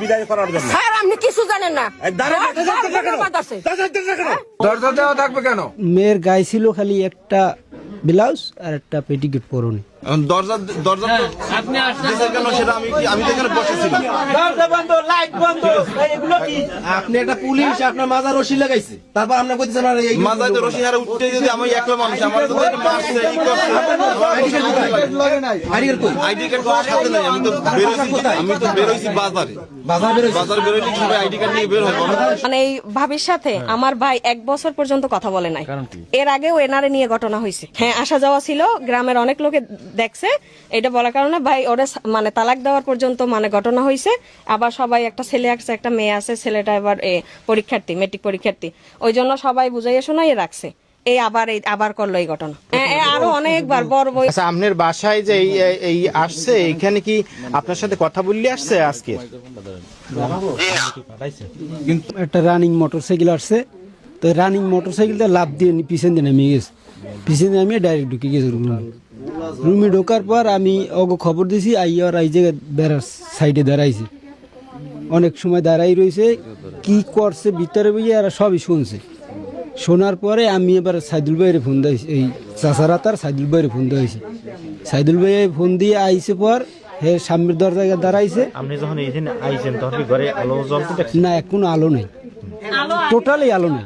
বিদায় করার জন্য। স্যার আপনি কিছু জানেন না। দরজা দেওয়া থাকবে কেন? মেয়ের গায়ে ছিল খালি একটা ব্লাউজ আর একটা পেটিকোট পরনে। দরজা আপনি আসছেন কেন সেটা আমি তো এখানে বসেছিলাম। দরজা বন্ধ, লাইট বন্ধ, এগুলো কি? আপনি একটা পুলিশ আপনার মাজার রশি লাগাইছে, তারপর আমরা কইতেছেন আর এই মাজায় তো রশি হারে উঠতে যদি আমি একলা মানুষ আমার তো মারছে ই করছে আইডি কার্ড তো সাথে নাই। আমি তো বেরোইছি বাজার বেরোইছি সবাই আইডি কার্ড নিয়ে বের হয়। মানে এই ভাবির সাথে আমার ভাই 1 বছর পর্যন্ত কথা বলে নাই। এর আগেও এনারে নিয়ে ঘটনা হয়েছে। হ্যাঁ, আসা যাওয়া ছিল, গ্রামের অনেক লোকে দেখছে। এটা বলার কারণে ভাই ওরা মানে তালাক দেওয়ার পর্যন্ত মানে ঘটনা হয়েছে। আবার সবাই একটা ছেলে আছে একটা মেয়ে আছে, ছেলেটা এবার পরীক্ষার্থী, মেট্রিক পরীক্ষার্থী, ওই জন্য সবাই বুঝাইয়া শোনাই রাখছে। আবার করলো এই ঘটনা। আরো অনেকবার বড় বই। আচ্ছা, আপনার বাসায় যে এই আসছে, এখানে কি আপনার সাথে কথা বললে আসছে আজকে? একটা রানিং মোটরসাইকেল আসছে, তো রানিং মোটরসাইকেলটা লাফ দিয়ে পিছন দিয়ে নামিয়ে গেছে। পিছনে নামিয়ে ডাইরেক্ট ঢুকে গেছে রুমে। ঢোকার পর আমি ওকে খবর দিয়েছি, আইয়ার এই জায়গায় বেড়ার সাইডে দাঁড়াইছে। অনেক সময় দাঁড়াই রয়েছে, কি করছে ভিতরে বুঝে আর সবই শুনছে। শোনার পরে আমি এবার সাইদুল ভাইয়ের ফোন দিয়েছি, এই চাচারা তার সাইদুল ভাইয়ের ফোন দিয়েছি। সাইদুল ভাই ফোন দিয়ে আইসে পর হে সামনের দরজায় দাঁড়াইছে। আপনি যখন এইদিন আইছেন তখন কি ঘরে আলো জ্বলতে দেখছেন? না, কোনো আলো নেই, টোটালি আলো নেই।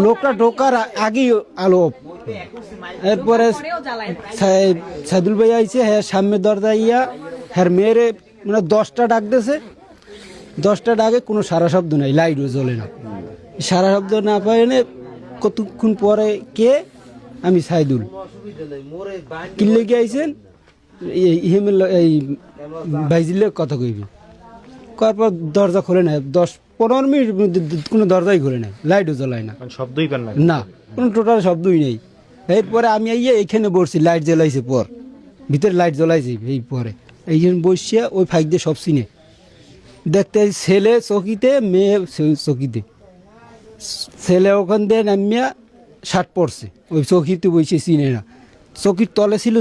লোকটা ঢোকার আগেই আলো। এরপরে সাইদুল ভাই আইছে, হ্যাঁ সামনের দরজায় ইয়া হ্যাঁ মেয়েরে মানে 10টা ডাক দিয়েছে। 10টা ডাকে কোনো সারা শব্দ নাই, লাইটও জ্বলে না। সারা শব্দ না পাই কতক্ষণ পরে কে আমি সাইদুল কিনলে গিয়ে আইছেন এই ভাইজিলে কথা কইবি। করার পর দরজা খোলে না, 10-15 মিনিট মধ্যে কোনো দরজাই খোলে না, লাইটও জ্বলায় না, শব্দই পান না, কোনো টোটাল শব্দই নেই। এরপরে আমি এইখানে বসছি, লাইট জ্বলাইছে পর, ভিতরে লাইট জ্বলাইছে। এই পরে এইখানে বসছে, ওই ফাইক দিয়ে সব চিনে দেখতে, ছেলে চকিতে, মেয়ে চকিতে। ছেলে ওখান দিয়ে নামিয়া শার্ট পরছে, ওই চকিতে বসে চিনে না। চকির তলে ছিল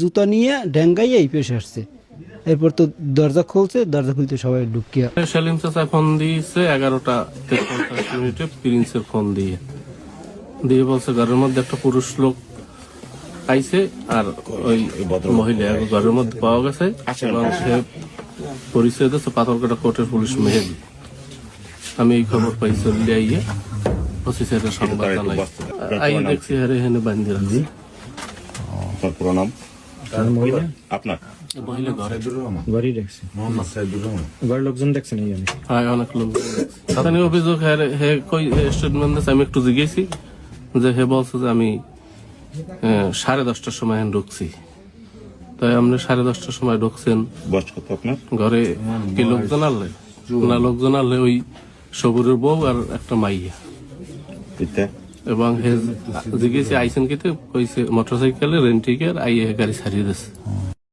জুতা নিয়ে ডেঙ্গাইয়ে এই পেশে আসছে। এরপর তো দরজা খুলছে, দরজা খুলতে সবাই ঢুকিয়া সেলিম চাচা ফোন দিয়েছে 11টা 53 প্রিন্সের ফোন দিয়ে বলছে ঘরের মধ্যে একটা পুরুষ লোক আইছে আর ওই মহিলা ঘরের মধ্যে পাওয়া গেছে এবং সে পরিচয় দিচ্ছে পাথরকাটা কোর্টের পুলিশ মেহেদি। আমি এই খবর পাই চলে আইয়ে অফিসের সংবাদ জানাই, আই দেখছি হারে এখানে বান্ধি রাখছি। পুরো নাম আপনার? মহিলা ঘরেই দেখছি। ঘরের লোকজন দেখছেন? হ্যাঁ, অনেক লোকজন। স্থানীয় অভিযোগ হে কই স্টেটমেন্ট দিয়েছে, আমি একটু জিজ্ঞেসি যে হে বলছে যে আমি 10:30টার সময় ঢুকছি। তাই আপনি 10:30টার সময় ঢুকছেন ঘরে কি লোকজন আনলে না? লোকজন আনলে ওই সবুরের বউ আর একটা মাইয়া। এবং হে জিজ্ঞেসি আইসেন কিতে কইছে মোটরসাইকেলে রেন্টিকের আইয়ে গাড়ি ছাড়িয়ে দিচ্ছে।